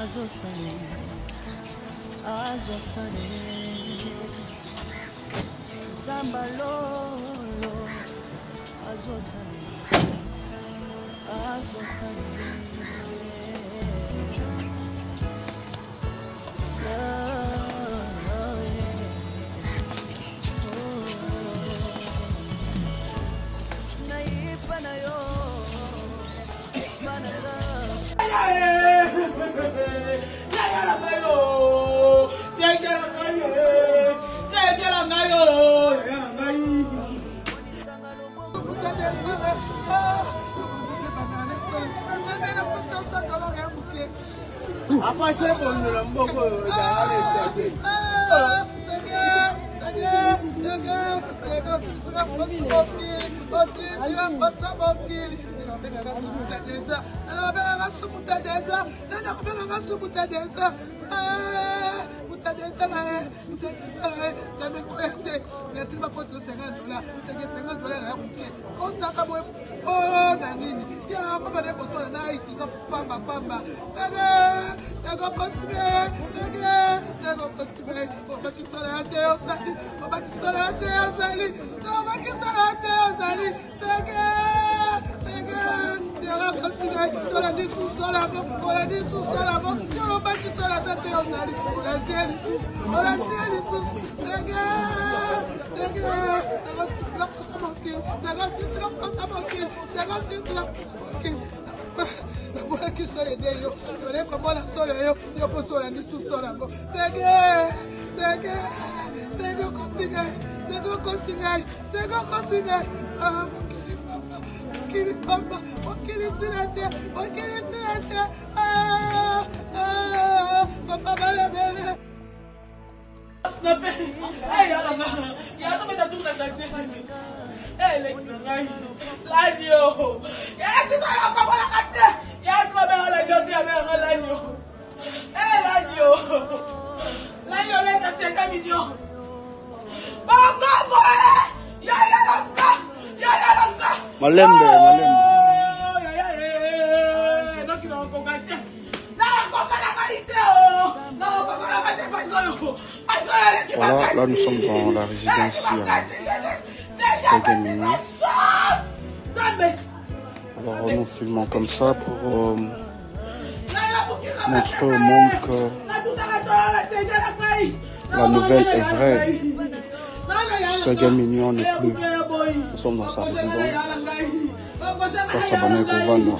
azosale azosale zamba lolo azosale azosale Voilà, là nous sommes dans la résidence Sagamini. Alors nous filmons comme ça pour montrer au monde que la nouvelle est vraie. Sagamini n'est plus. Nous sommes dans sa résidence. Place Abane Govano.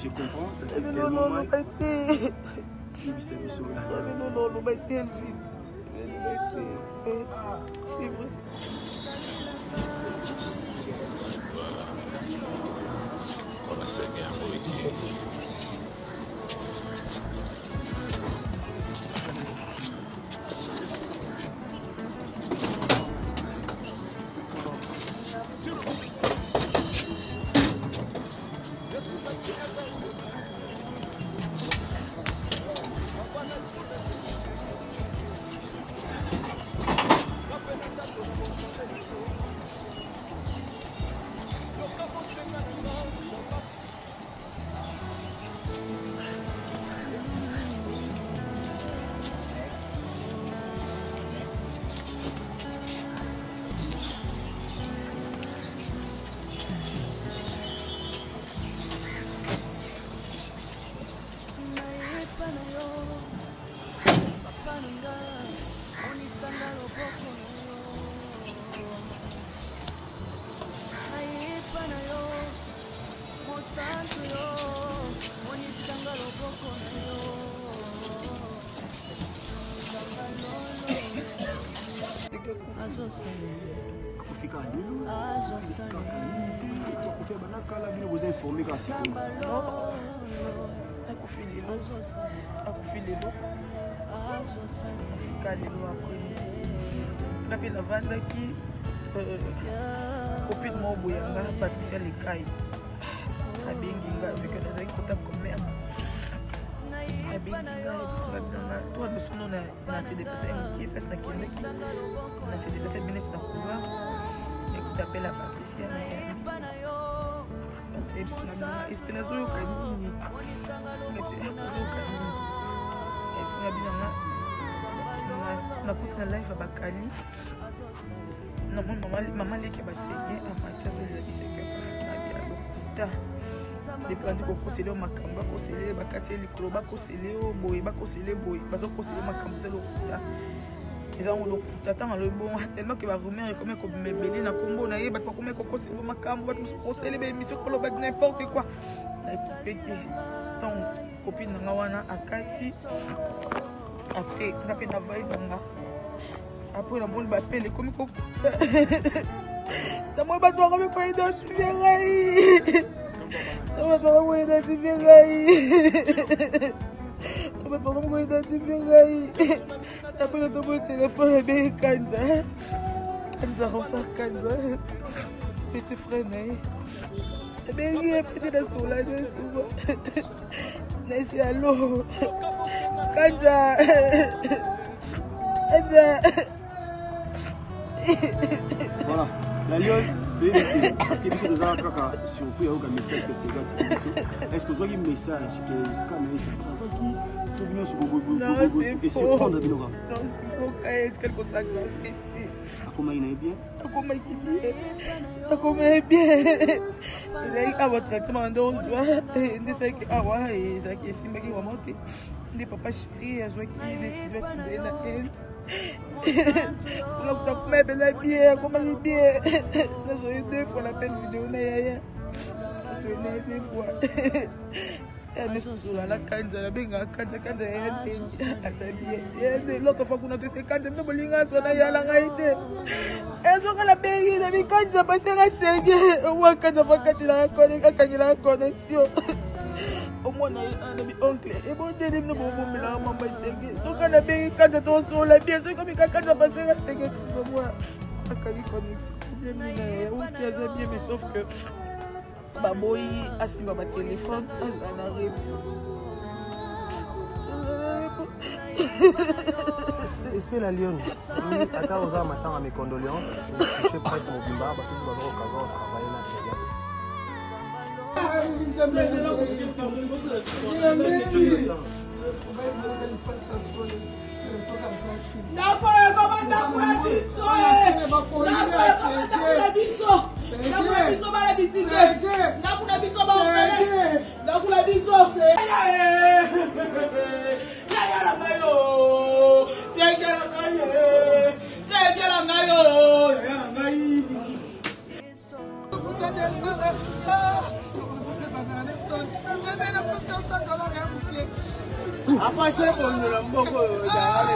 Je comprends, ça fait tellement mal. puis la vente qui copine moi boyanga Patricia Lekai a benginga vu que nous avons contact commerce a benginga toi de son nom na se déplacer un qui fait na kine na se déplacer bien na kuva et que t'appelles la Patricia est na zo kanini na kuta live bakali na maman leki basenye en matière de la vie c'est na bien lokuta dépendre ko kosele makambo kosele bakati likolo bakosele boye bakosele boye bazo kosele makambo de lokuta eza ngo lokuta tanga lo bon tellement que ba rumeur comme ko mebele na kombo na ye ba ko comme ko kosele makambo ba kosele be mission ko lo ba n'importe quoi na pété donc copine nga wana akati après na pe na vai banga après la bonne bapelle comme ko na mo ba to ko ko identifier ngai na ba ko identifier ngai na ba ko identifier ngai après to mo téléphone be kanza rosa kanza petit frère nai ben il est petit de sola de souvent c'est allô kanza voilà la lionne parce que biso toza kaka surtout yaoka message que c'est gati biso est-ce que ozwaki message que kana ezaki to nyonso bobo et surprendre bino kaka non il faut quelque chose de akomaki na ye bien akomaki bien ezalaki awa traitement nde ozwa nde ezalaki awa ezalaki esimbaki vraiment te nde papa chéri azwaki décision akendele na inde on a fait belle bien comment bien nous avons deux fois la peine vidéo na yaya je n'ai deux fois elle sur la kanza la benga kanza elle l'autre fois qu'on a fait kanza nous bolinga sona yala ngaite ezo kala bengi na kanza batera senge wa kanza bakati la connexion au moins on a mis oncle et bon délire nous bon la maman senge so kana bengi kanza to so la bien so comme kanza batera senge pour moi akali connexion problème na ou qui a bien mais sauf que baboyi asimba ba téléphone azana esprit la lionne ata oza matanga mes condoléances je presse mon bimba parce que bazoko kaza travailler là Apa saya pun dalam boko dah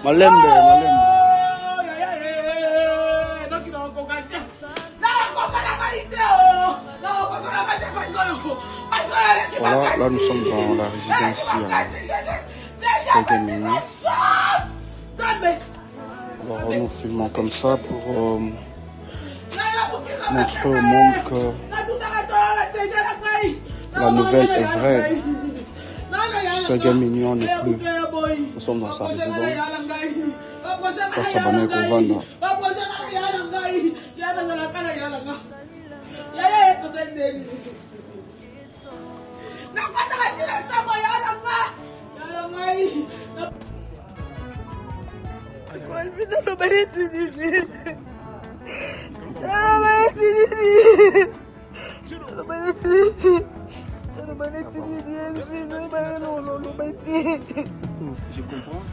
Malembe. Voilà, là nous sommes dans la résidence Sagamini. Alors nous filmons comme ça pour montrer au monde que la nouvelle est vraie. Sagamini n'est plus. Nous sommes dans sa résidence. Sabane Kovanda. Je comprends.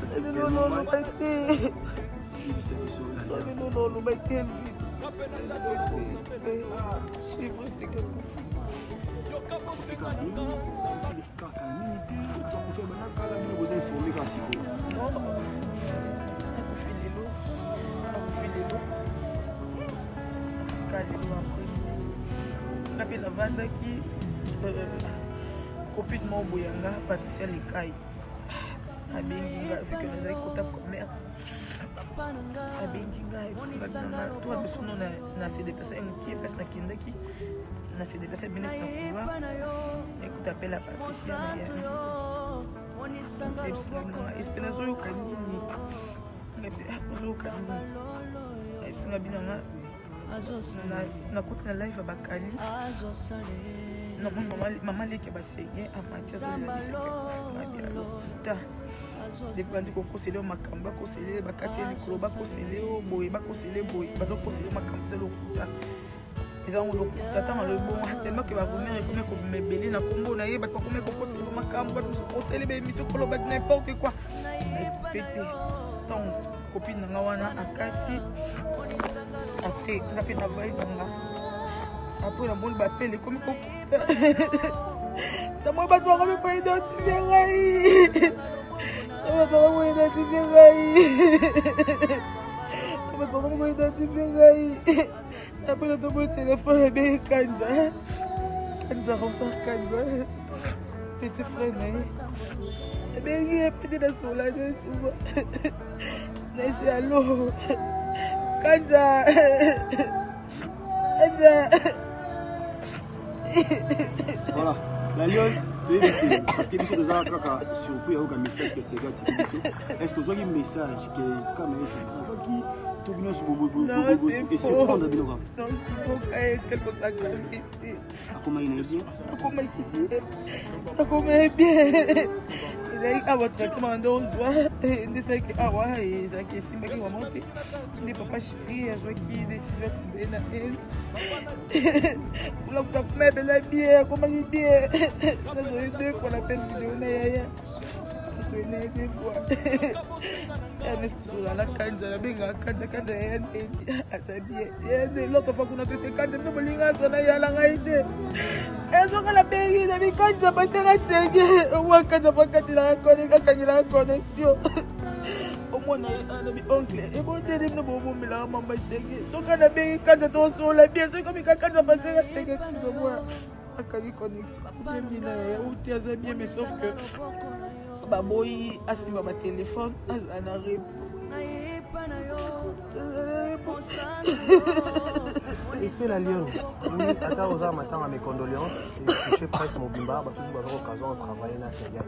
Copine mon boyanga Patricia Lekai abenginga vu que nous avons côté commerce abenginga toi besoin na se déplacer un qui place na kindaki na se déplacer bien na couloir écoute appelle à Patricia espérance yo kanini ngapsi binanga na côté na live bakali non, maman qui va saigner à matière de la vie. Depuis qu'on conseille au macamba, conseiller, bakatia, nikoloba, conseiller, au boy, conseiller, boy, bazo conseiller macamba, c'est l'okuta. Ils ont l'okuta, tant le bon, tellement que va venir et comme me belé na combo, na yeba, comme me conseiller au macamba, conseiller, mais mission koloba n'importe quoi. Pété. Tant copine n'awana akati, après, la peine d'avoir banga. Après la bonne bapelle comme ça moi pas toi pas identifier après le téléphone et bien Kanza petit frère et bien il est petit dans son là c'est allô Kanza Voilà, la lionne, parce que nous sommes surpris avec un message que c'est gars. Est-ce que vous avez un message que quand même c'est tout bien sur Bobo et surprendre de nous? Non, il faut quelque chose à dire. Comment il est bien? Il a votre traitement d'ose, il dit que ah ouais, il a qui est si va monter. Les papas chéris, à jouer qui décide de la haine. Vous l'avez la bière, comment il dit? Ça doit être deux fois la peine de donner. La canne, la binga, canne, l'autre fois qu'on a fait ces cannes, nous voulons la laïté. Elles ont la bérie, la bicanne, ça va être rasségué. Au moins, quand on va casser la connexion. Au moins, on a un oncle. Et bon, Dieu, nous avons mis la maman ségué. Donc, on a béri quand on est sur la bière, c'est comme quand on va passer la ségué. À quelle connexion? Bien, mais sauf que. Baboy assis ma téléphone en arrive. Et c'est la Lyon. Attends aux armes, attends à mes condoléances. Je suis presque mon bimba, parce que vous avez l'occasion de travailler là, c'est bien.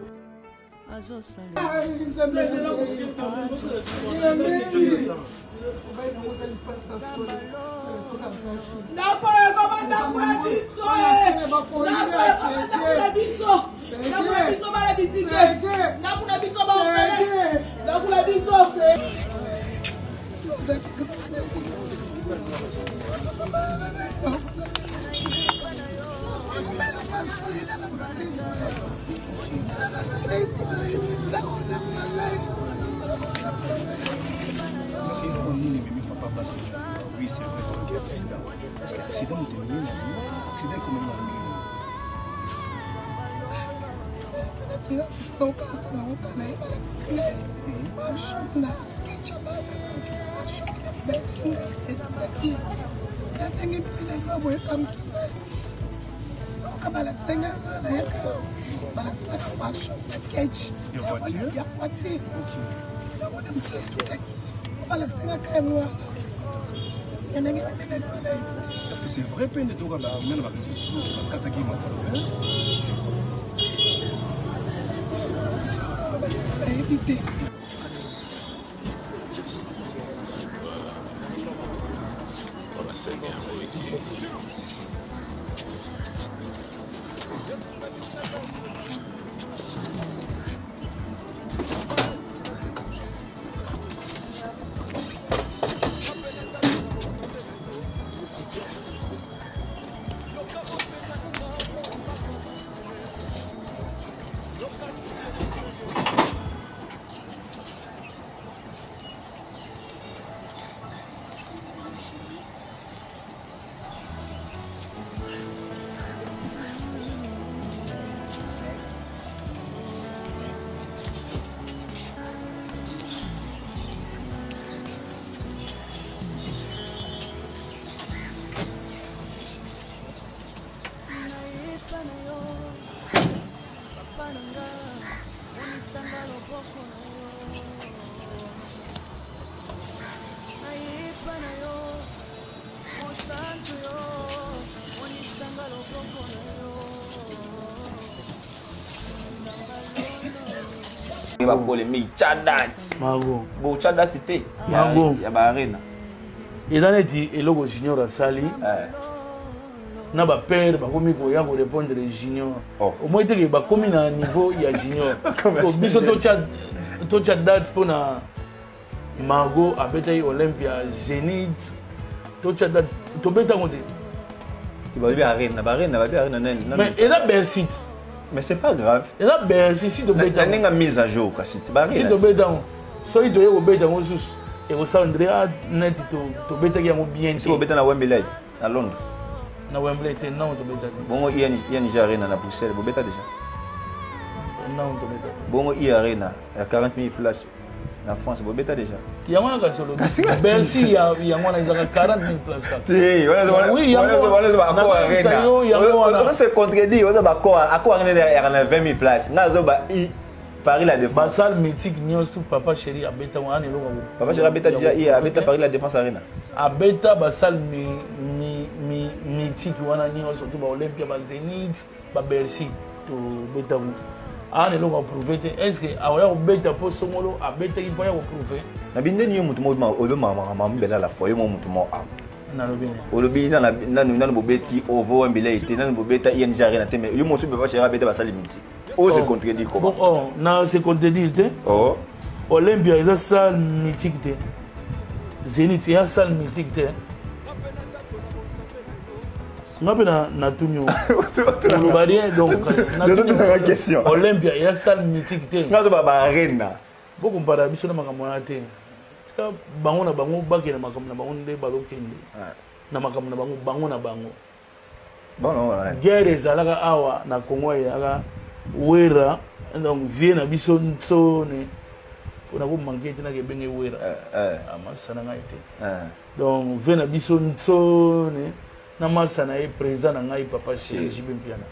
Oui, c'est vrai, l'accident est terminé. L'accident est comment il a Est-ce que c'est vrai peine de tour à la même éviter. Et dans les logo junior à Sali, na ba père ba komi ko ya ko répondre junior. Au moins te ba komi na niveau ya junior. Ko biso to cha date pour na Margot abeta Olympia Zénith. To cha date to beta ngote. Tu vas bien arena, mais et là Bercy. Mais c'est pas grave. Et là Bercy si to beta. N'a mise à jour kasi. Si to beta. So il doit beta ngosus. Et au Sandria net to beta ya mo bien. Si to beta na Wembley à Londres. Na Wembley te non to beta. Bongo il y a déjà arena na Bruxelles, bo beta déjà. Non to beta. Bongo il y a arena, il y a 40 000 places. En France, bo beta déjà. Il y a un solo. Bercy il y a un 40 000 places. Oui, il y a encore arena. On se contredit, on va encore arena il y a 20 000 places. Nazo ba Paris la défense. Basal mythique Nios tout papa chéri abeta on est logo. Papa chéri abeta déjà il abeta Paris la défense arena. Abeta basal mythique wana Nios tout ba Olympia ba Zénith ba Bercy to beta on. Est logo prouver est-ce que awaya beta po somolo abeta il va prouver. Na binde ni mutu mo olo mama mbela la foyer mo mutu mo a. Na lobi. Olobi na bobeti ovo mbela ite na bobeta ING arena te mais yo mo su papa chéri abeta basal mythique. Oh, c'est contredit comment? Oh, non, c'est contredit. Oh. Olympia, il y a salle mythique. Zénith, il y a salle mythique. Je na tunyo. Donc, question. Olympia, il y a salle mythique. Non, ba arena. Beaucoup para biso na makamona te. Tika bango na bango baki na makamona bango nde balokende. Na makamona bango bango na bango. Bon non. Guerre ezalaka awa na Congo ya Wera, donc vient à Bissonne, on a manqué de la Béné Wera, à Massanagaïté. Donc, vient à Bissonne, Namasana est président d'Angaï Papa chez Jibimpiana.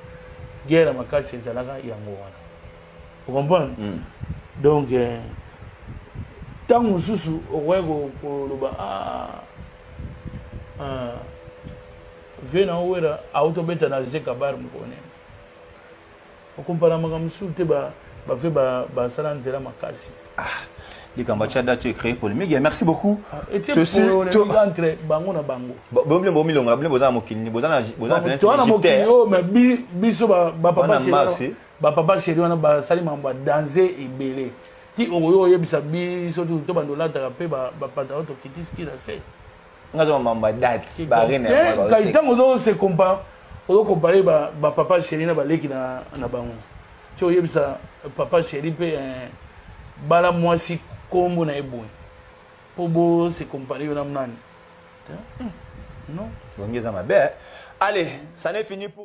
Guerre à Makassi Zalaga Yangoana. Vous comprenez? Donc, tant que sous au Wego pour le bas, vient à Wera, autobeta na Zekabar Mkone. On compare avec les Kambachada, tu es créé pour le Miguel. Merci beaucoup. Et tu es entre Bango na Bango. Papa chéri, on a salim en danser et belé. Qui ont eu bisabi, surtout tout bandola, tapé, patron, qui dit c'est. On a un date. Quand on se compare. On compare papa chéri na baleki na bango. Tu vois ça papa chéri pe bala mwasi kombo na eboy. Pobo se comparer na mnani. Non. Allez, ça n'est fini pour